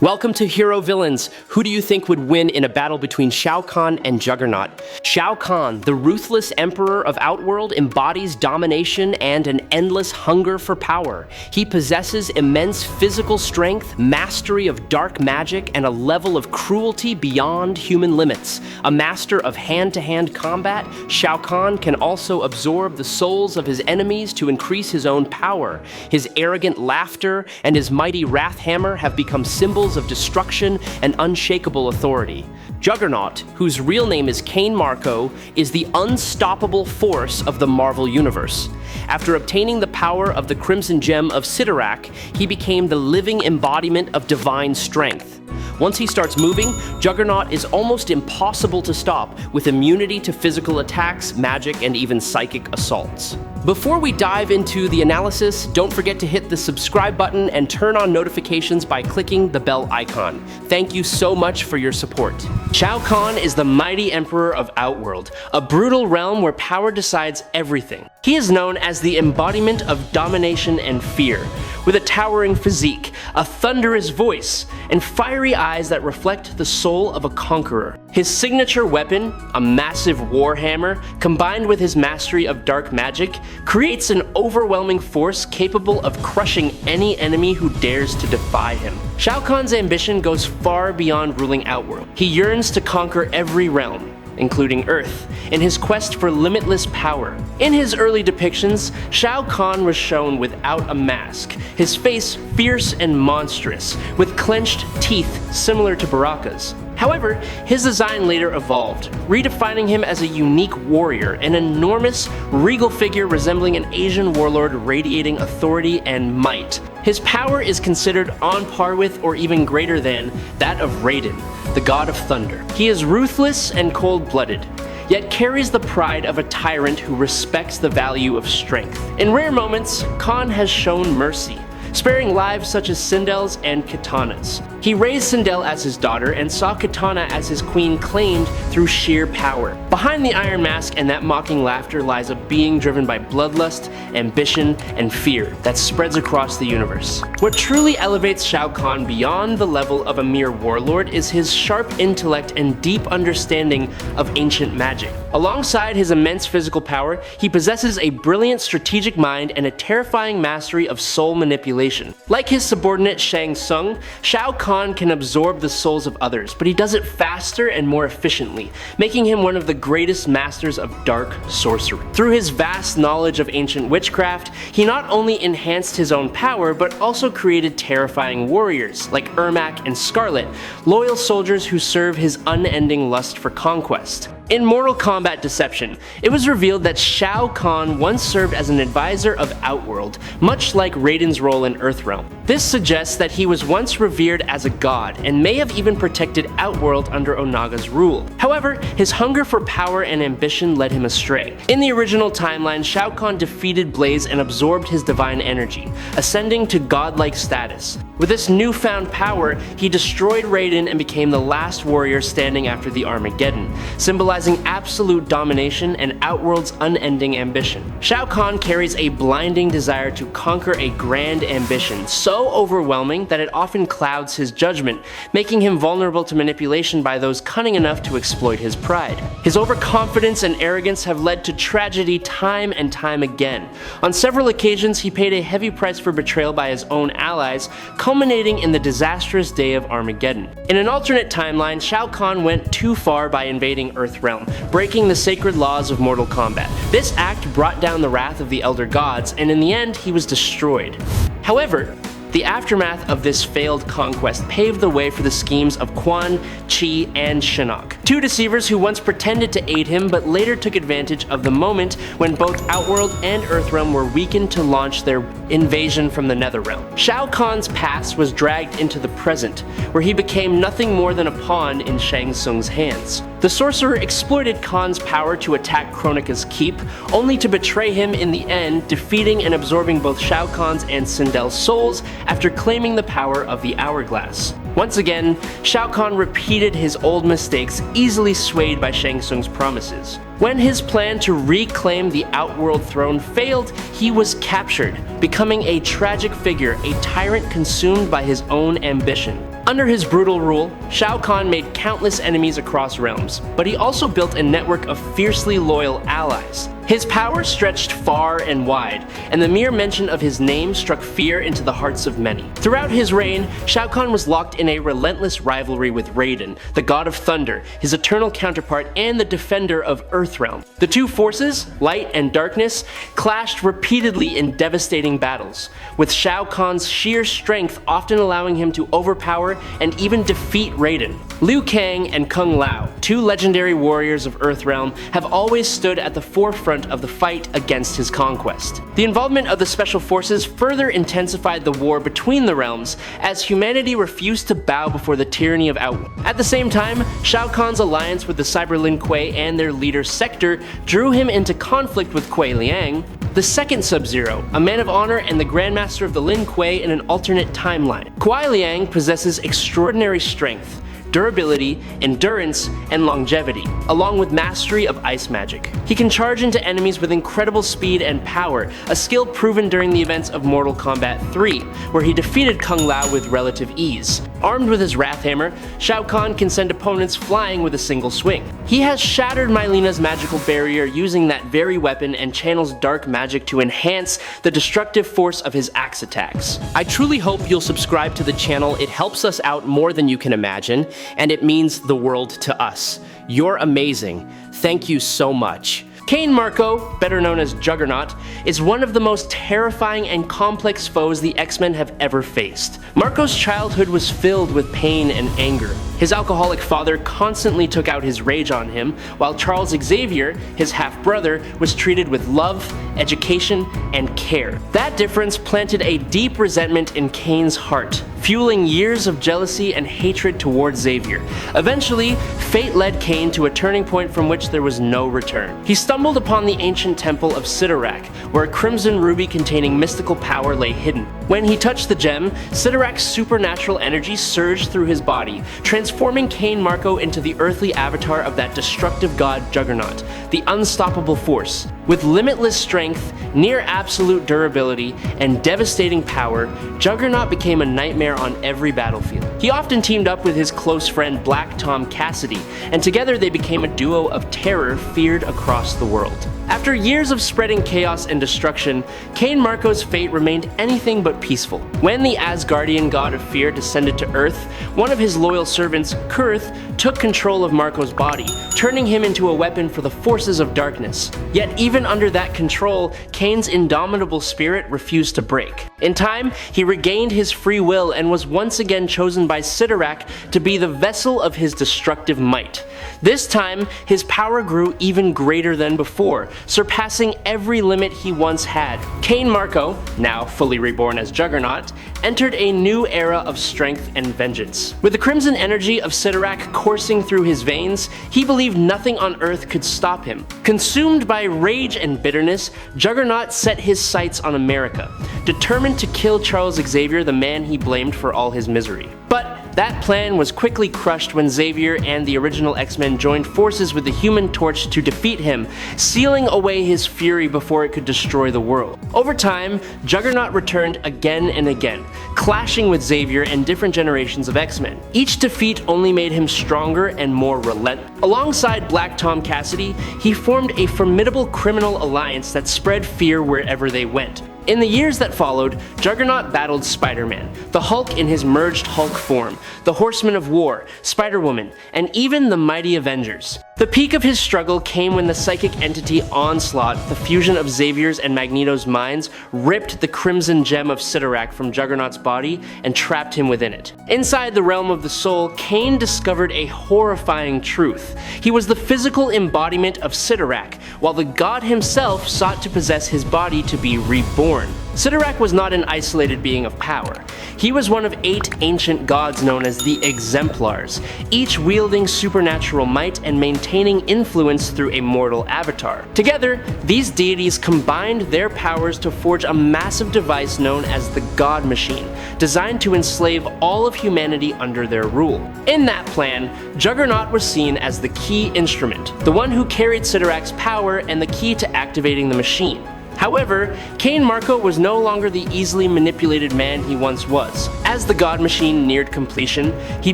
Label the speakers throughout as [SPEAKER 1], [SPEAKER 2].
[SPEAKER 1] Welcome to Hero Villains. Who do you think would win in a battle between Shao Kahn and Juggernaut? Shao Kahn, the ruthless emperor of Outworld, embodies domination and an endless hunger for power. He possesses immense physical strength, mastery of dark magic, and a level of cruelty beyond human limits. A master of hand-to-hand combat, Shao Kahn can also absorb the souls of his enemies to increase his own power. His arrogant laughter and his mighty wrath hammer have become symbols of destruction and unshakable authority. Juggernaut, whose real name is Cain Marko, is the unstoppable force of the Marvel Universe. After obtaining the power of the Crimson Gem of Cyttorak, he became the living embodiment of divine strength. Once he starts moving, Juggernaut is almost impossible to stop, with immunity to physical attacks, magic, and even psychic assaults. Before we dive into the analysis, don't forget to hit the subscribe button and turn on notifications by clicking the bell icon. Thank you so much for your support. Shao Kahn is the mighty emperor of Outworld, a brutal realm where power decides everything. He is known as the embodiment of domination and fear, with a towering physique, a thunderous voice, and fiery eyes that reflect the soul of a conqueror. His signature weapon, a massive warhammer, combined with his mastery of dark magic, creates an overwhelming force capable of crushing any enemy who dares to defy him. Shao Kahn's ambition goes far beyond ruling Outworld. He yearns to conquer every realm, including Earth, in his quest for limitless power. In his early depictions, Shao Kahn was shown without a mask, his face fierce and monstrous, with clenched teeth similar to Baraka's. However, his design later evolved, redefining him as a unique warrior, an enormous, regal figure resembling an Asian warlord radiating authority and might. His power is considered on par with, or even greater than, that of Raiden, the god of thunder. He is ruthless and cold-blooded, yet carries the pride of a tyrant who respects the value of strength. In rare moments, Kahn has shown mercy, sparing lives such as Sindel's and Kitana's. He raised Sindel as his daughter and saw Kitana as his queen claimed through sheer power. Behind the iron mask and that mocking laughter lies a being driven by bloodlust, ambition, and fear that spreads across the universe. What truly elevates Shao Kahn beyond the level of a mere warlord is his sharp intellect and deep understanding of ancient magic. Alongside his immense physical power, he possesses a brilliant strategic mind and a terrifying mastery of soul manipulation. Like his subordinate Shang Tsung, Shao Kahn can absorb the souls of others, but he does it faster and more efficiently, making him one of the greatest masters of dark sorcery. Through his vast knowledge of ancient witchcraft, he not only enhanced his own power, but also created terrifying warriors like Ermac and Scarlet, loyal soldiers who serve his unending lust for conquest. In Mortal Kombat Deception, it was revealed that Shao Kahn once served as an advisor of Outworld, much like Raiden's role in Earthrealm. This suggests that he was once revered as a god, and may have even protected Outworld under Onaga's rule. However, his hunger for power and ambition led him astray. In the original timeline, Shao Kahn defeated Blaze and absorbed his divine energy, ascending to godlike status. With this newfound power, he destroyed Raiden and became the last warrior standing after the Armageddon, symbolizing absolute domination and Outworld's unending ambition. Shao Kahn carries a blinding desire to conquer a grand ambition, so overwhelming that it often clouds his judgment, making him vulnerable to manipulation by those cunning enough to exploit his pride. His overconfidence and arrogance have led to tragedy time and time again. On several occasions, he paid a heavy price for betrayal by his own allies, culminating in the disastrous day of Armageddon. In an alternate timeline, Shao Kahn went too far by invading Earthrealm, breaking the sacred laws of Mortal Kombat. This act brought down the wrath of the Elder Gods, and in the end, he was destroyed. However, the aftermath of this failed conquest paved the way for the schemes of Quan, Chi, and Shinnok, two deceivers who once pretended to aid him but later took advantage of the moment when both Outworld and Earthrealm were weakened to launch their invasion from the Netherrealm. Shao Kahn's past was dragged into the present, where he became nothing more than a pawn in Shang Tsung's hands. The sorcerer exploited Kahn's power to attack Kronika's keep, only to betray him in the end, defeating and absorbing both Shao Kahn's and Sindel's souls after claiming the power of the Hourglass. Once again, Shao Kahn repeated his old mistakes, easily swayed by Shang Tsung's promises. When his plan to reclaim the Outworld throne failed, he was captured, becoming a tragic figure, a tyrant consumed by his own ambition. Under his brutal rule, Shao Kahn made countless enemies across realms, but he also built a network of fiercely loyal allies. His power stretched far and wide, and the mere mention of his name struck fear into the hearts of many. Throughout his reign, Shao Kahn was locked in a relentless rivalry with Raiden, the god of thunder, his eternal counterpart and the defender of Earthrealm. The two forces, light and darkness, clashed repeatedly in devastating battles, with Shao Kahn's sheer strength often allowing him to overpower and even defeat Raiden. Liu Kang and Kung Lao, two legendary warriors of Earthrealm, have always stood at the forefront of the fight against his conquest. The involvement of the Special Forces further intensified the war between the realms, as humanity refused to bow before the tyranny of Outworld. At the same time, Shao Kahn's alliance with the Cyber Lin Kuei and their leader Sector drew him into conflict with Kuei Liang, the second Sub-Zero, a man of honor and the Grandmaster of the Lin Kuei in an alternate timeline. Kuei Liang possesses extraordinary strength, durability, endurance, and longevity, along with mastery of ice magic. He can charge into enemies with incredible speed and power, a skill proven during the events of Mortal Kombat 3, where he defeated Kung Lao with relative ease. Armed with his Wrath Hammer, Shao Kahn can send opponents flying with a single swing. He has shattered Mylina's magical barrier using that very weapon and channels dark magic to enhance the destructive force of his axe attacks. I truly hope you'll subscribe to the channel. It helps us out more than you can imagine, and it means the world to us. You're amazing. Thank you so much. Cain Marko, better known as Juggernaut, is one of the most terrifying and complex foes the X-Men have ever faced. Marko's childhood was filled with pain and anger. His alcoholic father constantly took out his rage on him, while Charles Xavier, his half-brother, was treated with love, education, and care. That difference planted a deep resentment in Cain's heart, fueling years of jealousy and hatred towards Xavier. Eventually, fate led Cain to a turning point from which there was no return. He stumbled upon the ancient temple of Cyttorak, where a crimson ruby containing mystical power lay hidden. When he touched the gem, Cyttorak's supernatural energy surged through his body, transforming Cain Marko into the earthly avatar of that destructive god Juggernaut, the unstoppable force. With limitless strength, near absolute durability, and devastating power, Juggernaut became a nightmare on every battlefield. He often teamed up with his close friend Black Tom Cassidy, and together they became a duo of terror feared across the world. After years of spreading chaos and destruction, Cain Marko's fate remained anything but peaceful. When the Asgardian god of fear descended to Earth, one of his loyal servants, Kurth, took control of Marko's body, turning him into a weapon for the forces of darkness. Yet even under that control, Cain's indomitable spirit refused to break. In time, he regained his free will and was once again chosen by Cyttorak to be the vessel of his destructive might. This time, his power grew even greater than before, surpassing every limit he once had. Cain Marko, now fully reborn as Juggernaut, entered a new era of strength and vengeance. With the crimson energy of Cyttorak coursing through his veins, he believed nothing on Earth could stop him. Consumed by rage and bitterness, Juggernaut set his sights on America, determined to kill Charles Xavier, the man he blamed for all his misery. But that plan was quickly crushed when Xavier and the original X-Men joined forces with the Human Torch to defeat him, sealing away his fury before it could destroy the world. Over time, Juggernaut returned again and again, clashing with Xavier and different generations of X-Men. Each defeat only made him stronger and more relentless. Alongside Black Tom Cassidy, he formed a formidable criminal alliance that spread fear wherever they went. In the years that followed, Juggernaut battled Spider-Man, the Hulk in his merged Hulk form, the Horsemen of War, Spider-Woman, and even the Mighty Avengers. The peak of his struggle came when the psychic entity Onslaught, the fusion of Xavier's and Magneto's minds, ripped the Crimson Gem of Cyttorak from Juggernaut's body and trapped him within it. Inside the realm of the soul, Cain discovered a horrifying truth. He was the physical embodiment of Cyttorak, while the god himself sought to possess his body to be reborn. Cyttorak was not an isolated being of power. He was one of 8 ancient gods known as the Exemplars, each wielding supernatural might and maintaining influence through a mortal avatar. Together, these deities combined their powers to forge a massive device known as the God Machine, designed to enslave all of humanity under their rule. In that plan, Juggernaut was seen as the key instrument, the one who carried Cyttorak's power and the key to activating the machine. However, Cain Marko was no longer the easily manipulated man he once was. As the God Machine neared completion, he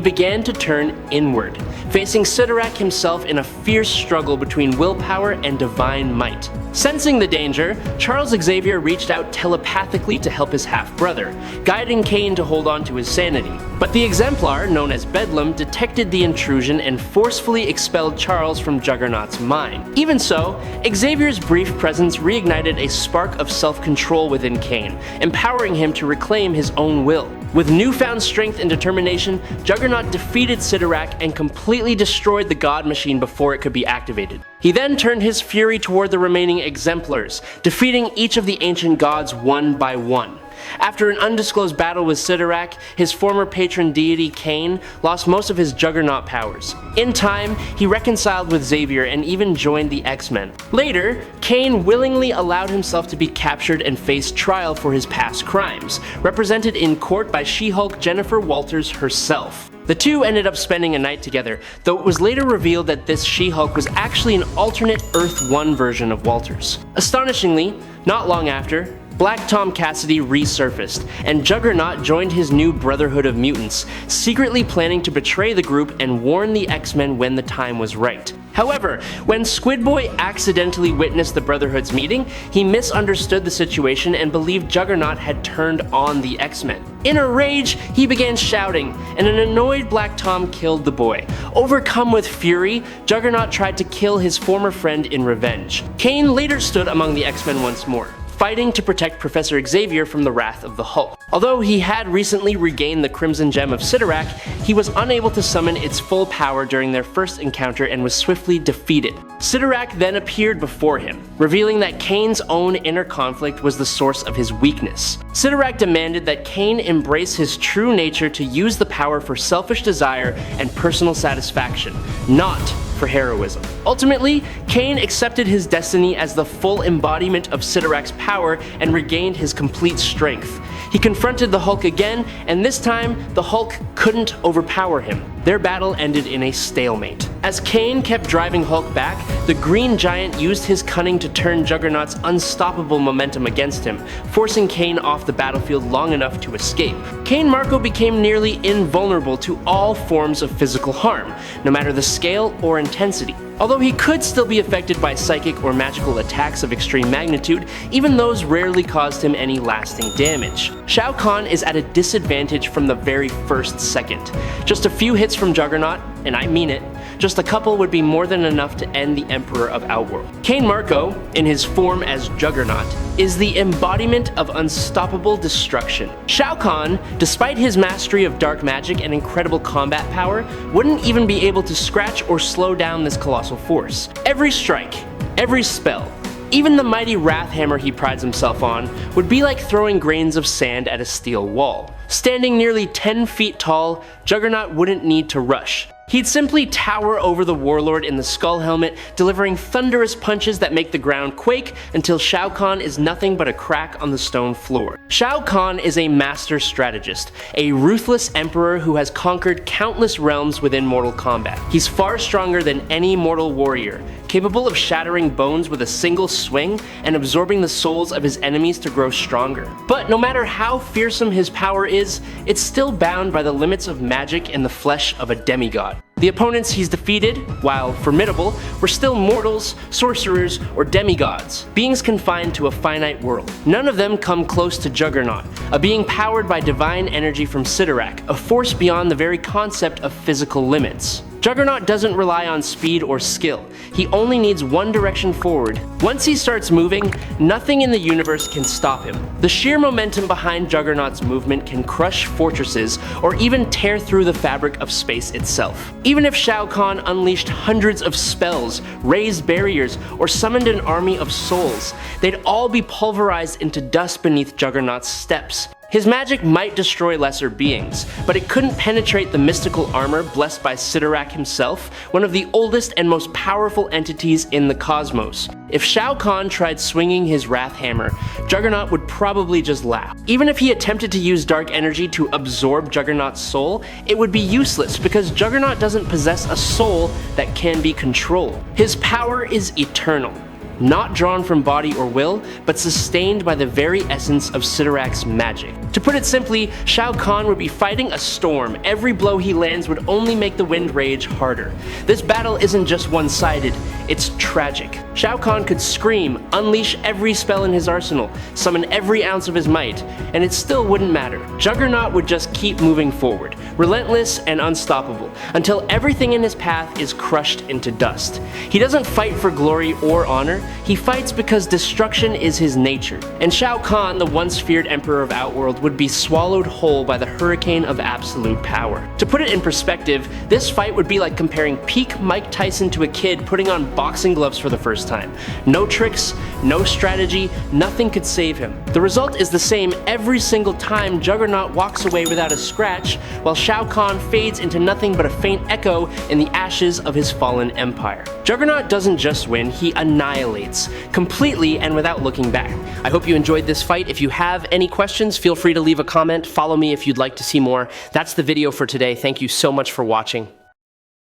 [SPEAKER 1] began to turn inward, facing Cyttorak himself in a fierce struggle between willpower and divine might. Sensing the danger, Charles Xavier reached out telepathically to help his half-brother, guiding Cain to hold on to his sanity. But the Exemplar, known as Bedlam, detected the intrusion and forcefully expelled Charles from Juggernaut's mind. Even so, Xavier's brief presence reignited a spark of self-control within Cain, empowering him to reclaim his own will. With newfound strength and determination, Juggernaut defeated Cyttorak and completely destroyed the God Machine before it could be activated. He then turned his fury toward the remaining Exemplars, defeating each of the ancient gods one by one. After an undisclosed battle with Cyttorak, his former patron deity Cain lost most of his Juggernaut powers. In time, he reconciled with Xavier and even joined the X-Men. Later, Cain willingly allowed himself to be captured and face trial for his past crimes, represented in court by She-Hulk Jennifer Walters herself. The two ended up spending a night together, though it was later revealed that this She-Hulk was actually an alternate Earth-1 version of Walters. Astonishingly, not long after, Black Tom Cassidy resurfaced, and Juggernaut joined his new Brotherhood of Mutants, secretly planning to betray the group and warn the X-Men when the time was right. However, when Squid Boy accidentally witnessed the Brotherhood's meeting, he misunderstood the situation and believed Juggernaut had turned on the X-Men. In a rage, he began shouting, and an annoyed Black Tom killed the boy. Overcome with fury, Juggernaut tried to kill his former friend in revenge. Cain later stood among the X-Men once more, fighting to protect Professor Xavier from the wrath of the Hulk. Although he had recently regained the Crimson Gem of Cyttorak, he was unable to summon its full power during their first encounter and was swiftly defeated. Cyttorak then appeared before him, revealing that Cain's own inner conflict was the source of his weakness. Cyttorak demanded that Cain embrace his true nature to use the power for selfish desire and personal satisfaction, not for heroism. Ultimately, Cain accepted his destiny as the full embodiment of Cyttorak's power and regained his complete strength. He confronted the Hulk again, and this time, the Hulk couldn't overpower him. Their battle ended in a stalemate. As Cain kept driving Hulk back, the Green Giant used his cunning to turn Juggernaut's unstoppable momentum against him, forcing Cain off the battlefield long enough to escape. Cain Marko became nearly invulnerable to all forms of physical harm, no matter the scale or intensity. Although he could still be affected by psychic or magical attacks of extreme magnitude, even those rarely caused him any lasting damage. Shao Kahn is at a disadvantage from the very first second. Just a few hits from Juggernaut, and I mean it, just a couple would be more than enough to end the Emperor of Outworld. Cain Marko, in his form as Juggernaut, is the embodiment of unstoppable destruction. Shao Kahn, despite his mastery of dark magic and incredible combat power, wouldn't even be able to scratch or slow down this colossal force. Every strike, every spell, even the mighty Wrath Hammer he prides himself on, would be like throwing grains of sand at a steel wall. Standing nearly 10 feet tall, Juggernaut wouldn't need to rush. He'd simply tower over the warlord in the skull helmet, delivering thunderous punches that make the ground quake until Shao Kahn is nothing but a crack on the stone floor. Shao Kahn is a master strategist, a ruthless emperor who has conquered countless realms within Mortal Kombat. He's far stronger than any mortal warrior, capable of shattering bones with a single swing and absorbing the souls of his enemies to grow stronger. But no matter how fearsome his power is, it's still bound by the limits of magic and the flesh of a demigod. The opponents he's defeated, while formidable, were still mortals, sorcerers, or demigods, beings confined to a finite world. None of them come close to Juggernaut, a being powered by divine energy from Cyttorak, a force beyond the very concept of physical limits. Juggernaut doesn't rely on speed or skill, he only needs one direction forward. Once he starts moving, nothing in the universe can stop him. The sheer momentum behind Juggernaut's movement can crush fortresses or even tear through the fabric of space itself. Even if Shao Kahn unleashed hundreds of spells, raised barriers, or summoned an army of souls, they'd all be pulverized into dust beneath Juggernaut's steps. His magic might destroy lesser beings, but it couldn't penetrate the mystical armor blessed by Cyttorak himself, one of the oldest and most powerful entities in the cosmos. If Shao Kahn tried swinging his Wrath Hammer, Juggernaut would probably just laugh. Even if he attempted to use dark energy to absorb Juggernaut's soul, it would be useless because Juggernaut doesn't possess a soul that can be controlled. His power is eternal. not drawn from body or will, but sustained by the very essence of Cyttorak's magic. To put it simply, Shao Kahn would be fighting a storm. Every blow he lands would only make the wind rage harder. This battle isn't just one-sided, it's tragic. Shao Kahn could scream, unleash every spell in his arsenal, summon every ounce of his might, and it still wouldn't matter. Juggernaut would just keep moving forward, relentless and unstoppable, until everything in his path is crushed into dust. He doesn't fight for glory or honor, he fights because destruction is his nature. And Shao Kahn, the once feared emperor of Outworld, would be swallowed whole by the hurricane of absolute power. To put it in perspective, this fight would be like comparing peak Mike Tyson to a kid putting on boxing gloves for the first time. No tricks, no strategy, nothing could save him. The result is the same every single time. Juggernaut walks away without a scratch, while Shao Kahn fades into nothing but a faint echo in the ashes of his fallen empire. Juggernaut doesn't just win, he annihilates, completely and without looking back. I hope you enjoyed this fight. If you have any questions, feel free to leave a comment. Follow me if you'd like to see more. That's the video for today. Thank you so much for watching.